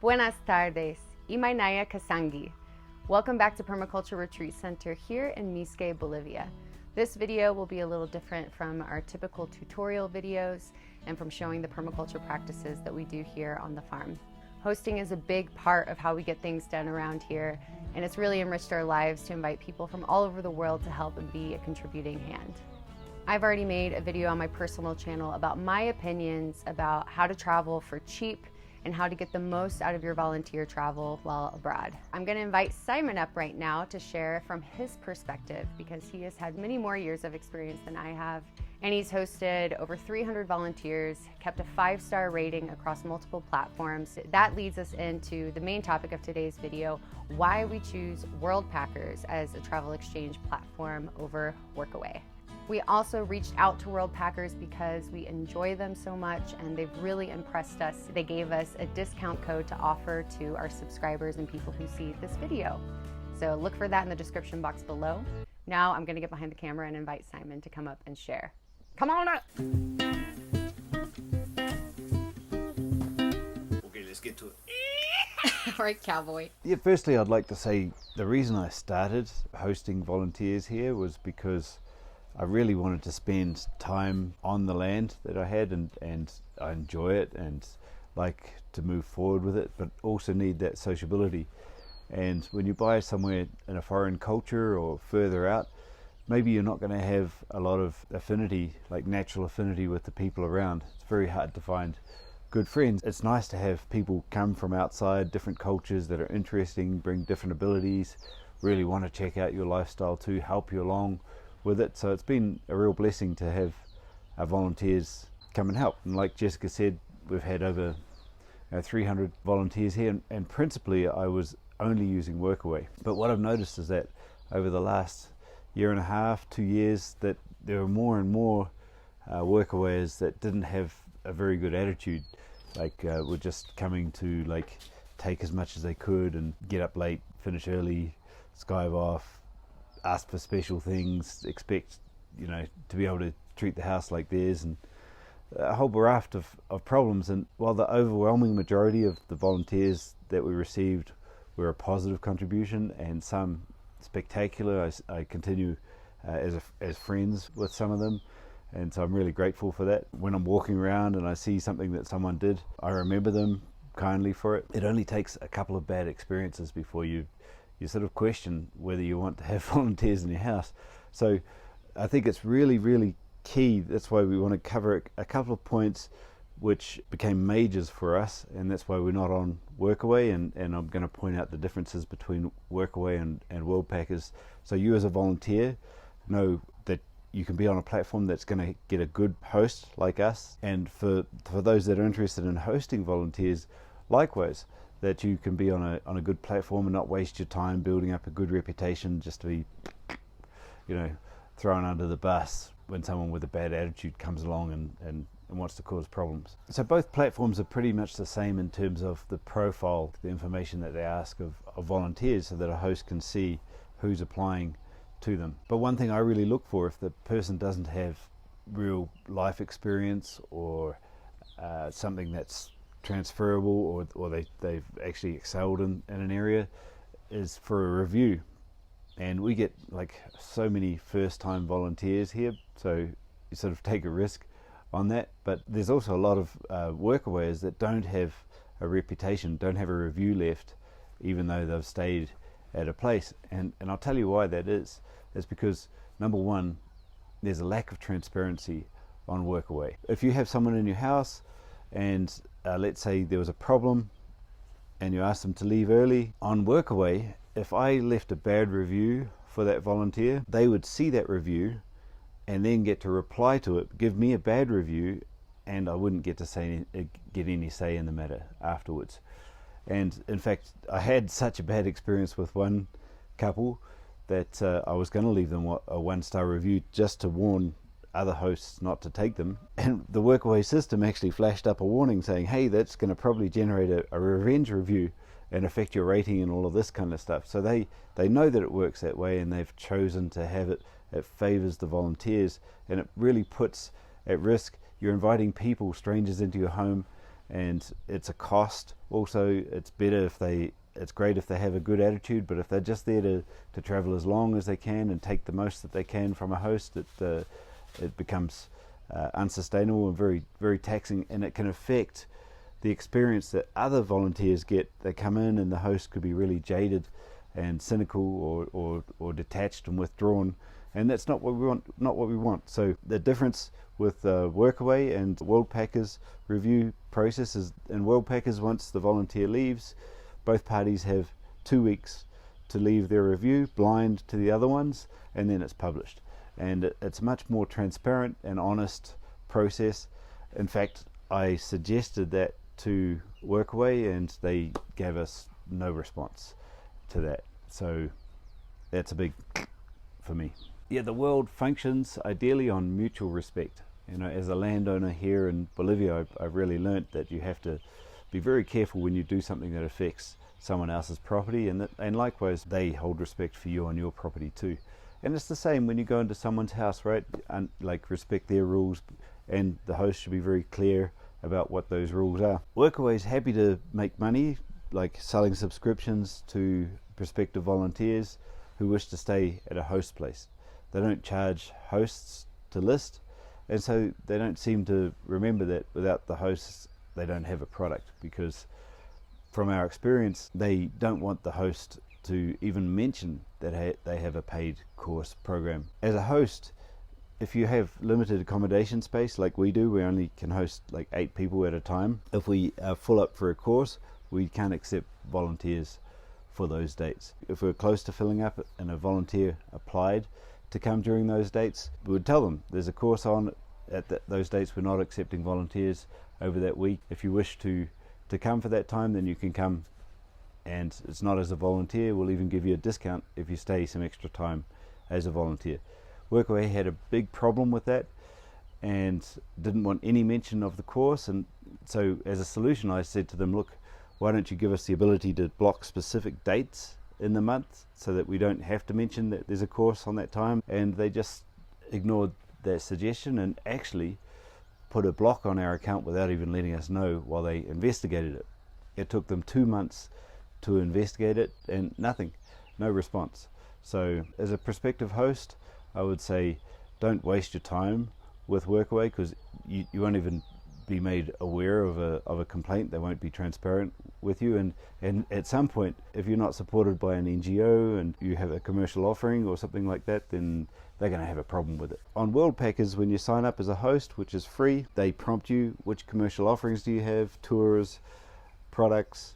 Buenas tardes, Imaynaya Kasangi. Welcome back to Permaculture Retreat Center here in Misque, Bolivia. This video will be a little different from our typical tutorial videos and from showing the permaculture practices that we do here on the farm. Hosting is a big part of how we get things done around here, and it's really enriched our lives to invite people from all over the world to help and be a contributing hand. I've already made a video on my personal channel about my opinions about how to travel for cheap and how to get the most out of your volunteer travel while abroad. I'm gonna invite Simon up right now to share from his perspective because he has had many more years of experience than I have. And he's hosted over 300 volunteers, kept a 5-star rating across multiple platforms. That leads us into the main topic of today's video, why we choose Worldpackers as a travel exchange platform over Workaway. We also reached out to Worldpackers because we enjoy them so much and they've really impressed us. They gave us a discount code to offer to our subscribers and people who see this video. So look for that in the description box below. Now I'm gonna get behind the camera and invite Simon to come up and share. Come on up! Okay, let's get to it. All right, cowboy. Yeah, firstly, I'd like to say the reason I started hosting volunteers here was because I really wanted to spend time on the land that I had and I enjoy it and like to move forward with it, but also need that sociability. And when you buy somewhere in a foreign culture or further out, maybe you're not going to have a lot of affinity, like natural affinity with the people around. It's very hard to find good friends. It's nice to have people come from outside, different cultures that are interesting, bring different abilities, really want to check out your lifestyle too, help you along with it. So it's been a real blessing to have our volunteers come and help. And like Jessica said, we've had over 300 volunteers here, and principally I was only using Workaway. But what I've noticed is that over the last year and a half, 2 years, that there are more and more Workawayers that didn't have a very good attitude, like were just coming to like take as much as they could and get up late, finish early, skive off, ask for special things, expect to be able to treat the house like theirs, and a whole raft of problems. And while the overwhelming majority of the volunteers that we received were a positive contribution and some spectacular, I continue as friends with some of them, and so I'm really grateful for that. When I'm walking around and I see something that someone did, I remember them kindly for it. It only takes a couple of bad experiences before you sort of question whether you want to have volunteers in your house. So I think it's really, really key. That's why we want to cover a couple of points which became majors for us, and that's why we're not on Workaway, and I'm going to point out the differences between Workaway and Worldpackers, so you as a volunteer know that you can be on a platform that's going to get a good host like us, and for those that are interested in hosting volunteers, likewise, that you can be on a good platform and not waste your time building up a good reputation just to be thrown under the bus when someone with a bad attitude comes along and wants to cause problems. So both platforms are pretty much the same in terms of the profile, the information that they ask of volunteers, so that a host can see who's applying to them. But one thing I really look for, if the person doesn't have real life experience or something that's transferable, or they've actually excelled in an area, is for a review. And we get like so many first-time volunteers here, so you sort of take a risk on that. But there's also a lot of Workawayers that don't have a reputation, don't have a review left, even though they've stayed at a place. And I'll tell you why that is. It's because, number one, there's a lack of transparency on Workaway. If you have someone in your house and let's say there was a problem and you asked them to leave early, on Workaway, if I left a bad review for that volunteer, they would see that review and then get to reply to it, give me a bad review, and I wouldn't get any say in the matter afterwards. And in fact, I had such a bad experience with one couple that I was going to leave them a 1-star review just to warn other hosts not to take them, and the Workaway system actually flashed up a warning saying, hey, that's going to probably generate a revenge review and affect your rating and all of this kind of stuff. So they know that it works that way, and they've chosen to have it. It favors the volunteers, and it really puts at risk, you're inviting people, strangers, into your home, and it's a cost. Also, it's great if they have a good attitude, but if they're just there to travel as long as they can and take the most that they can from a host, it becomes unsustainable and very, very taxing, and it can affect the experience that other volunteers get. They come in and the host could be really jaded and cynical or detached and withdrawn, and that's not what we want. So the difference with Workaway and Worldpackers review process is, in Worldpackers, once the volunteer leaves, both parties have 2 weeks to leave their review blind to the other ones, and then it's published. And it's a much more transparent and honest process. In fact, I suggested that to Workaway and they gave us no response to that. So that's a big for me. Yeah, the world functions ideally on mutual respect. You know, as a landowner here in Bolivia, I've really learnt that you have to be very careful when you do something that affects someone else's property, and likewise they hold respect for you on your property too. And it's the same when you go into someone's house, right? And like, respect their rules, and the host should be very clear about what those rules are. Workaway's happy to make money, like selling subscriptions to prospective volunteers who wish to stay at a host place. They don't charge hosts to list, and so they don't seem to remember that without the hosts they don't have a product, because from our experience they don't want the host to even mention that they have a paid course program. As a host, if you have limited accommodation space like we do, we only can host like 8 people at a time. If we are full up for a course, we can't accept volunteers for those dates. If we're close to filling up and a volunteer applied to come during those dates, we would tell them there's a course on at those dates. We're not accepting volunteers over that week. If you wish to come for that time, then you can come, and it's not as a volunteer. We'll even give you a discount if you stay some extra time as a volunteer. Workaway had a big problem with that and didn't want any mention of the course, and so as a solution I said to them, look, why don't you give us the ability to block specific dates in the month so that we don't have to mention that there's a course on that time. And they just ignored that suggestion and actually put a block on our account without even letting us know while they investigated it. It took them 2 months to investigate it and nothing, no response. So as a prospective host, I would say don't waste your time with Workaway, because you won't even be made aware of a complaint. They won't be transparent with you, and at some point, if you're not supported by an NGO and you have a commercial offering or something like that, then they're going to have a problem with it. On Worldpackers, when you sign up as a host, which is free, they prompt you which commercial offerings do you have, tours, products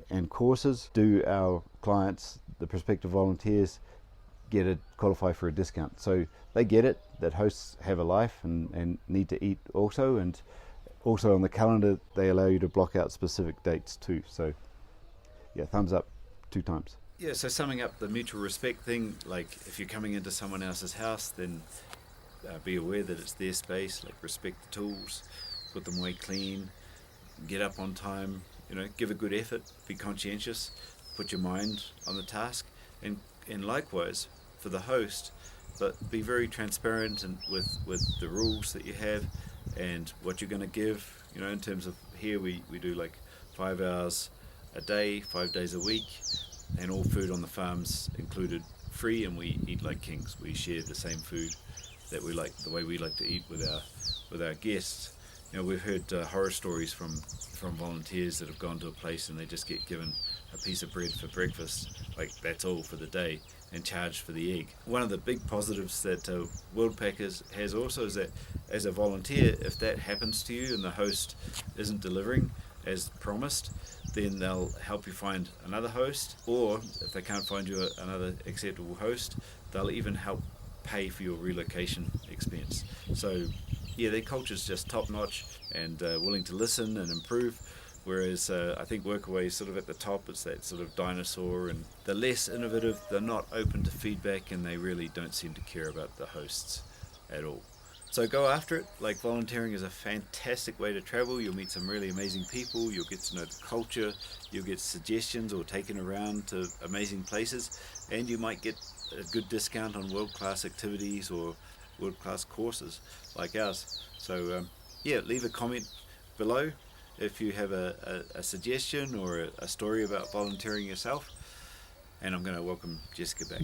and courses. Do our clients, the prospective volunteers, qualify for a discount? So they get it, that hosts have a life and need to eat also, and also on the calendar they allow you to block out specific dates too. So yeah, thumbs up 2 times. Yeah, so summing up the mutual respect thing, like if you're coming into someone else's house, then be aware that it's their space, like respect the tools, put them away clean, get up on time, give a good effort, be conscientious, put your mind on the task, and likewise for the host, but be very transparent and with the rules that you have and what you're going to give, in terms of here we do like 5 hours a day, 5 days a week, and all food on the farm's included free, and we eat like kings. We share the same food that we like, the way we like to eat with our guests. We've heard horror stories from volunteers that have gone to a place and they just get given a piece of bread for breakfast, like that's all for the day, and charged for the egg. One of the big positives that Worldpackers has also is that as a volunteer, if that happens to you and the host isn't delivering as promised, then they'll help you find another host, or if they can't find you another acceptable host, they'll even help pay for your relocation expense. So yeah, their culture's just top notch and willing to listen and improve, whereas I think Workaway is sort of at the top. It's that sort of dinosaur, and they're less innovative, they're not open to feedback, and they really don't seem to care about the hosts at all. So go after it. Like, volunteering is a fantastic way to travel. You'll meet some really amazing people, you'll get to know the culture, you'll get suggestions or taken around to amazing places, and you might get a good discount on world-class activities or world-class courses like ours. So yeah, leave a comment below if you have a suggestion or a story about volunteering yourself. And I'm going to welcome Jessica back.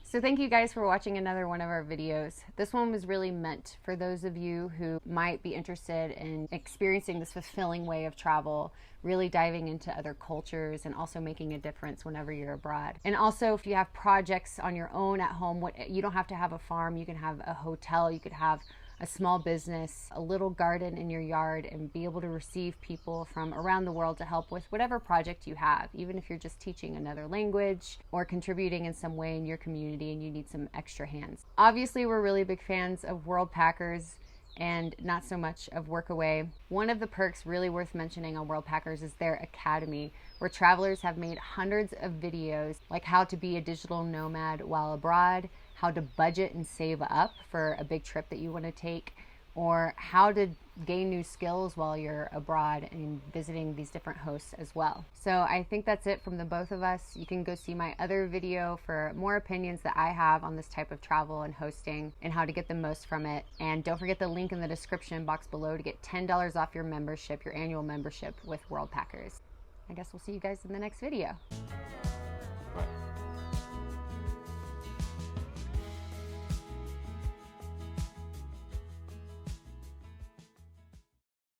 So thank you guys for watching another one of our videos. This one was really meant for those of you who might be interested in experiencing this fulfilling way of travel, really diving into other cultures and also making a difference whenever you're abroad. And also if you have projects on your own at home, you don't have to have a farm, you can have a hotel, you could have a small business, a little garden in your yard, and be able to receive people from around the world to help with whatever project you have, even if you're just teaching another language or contributing in some way in your community and you need some extra hands. Obviously, we're really big fans of Worldpackers and not so much of Workaway. One of the perks really worth mentioning on Worldpackers is their academy, where travelers have made hundreds of videos like how to be a digital nomad while abroad, how to budget and save up for a big trip that you want to take, or how to gain new skills while you're abroad and visiting these different hosts as well. So I think that's it from the both of us. You can go see my other video for more opinions that I have on this type of travel and hosting and how to get the most from it. And don't forget the link in the description box below to get $10 off your membership, your annual membership with Worldpackers. I guess we'll see you guys in the next video.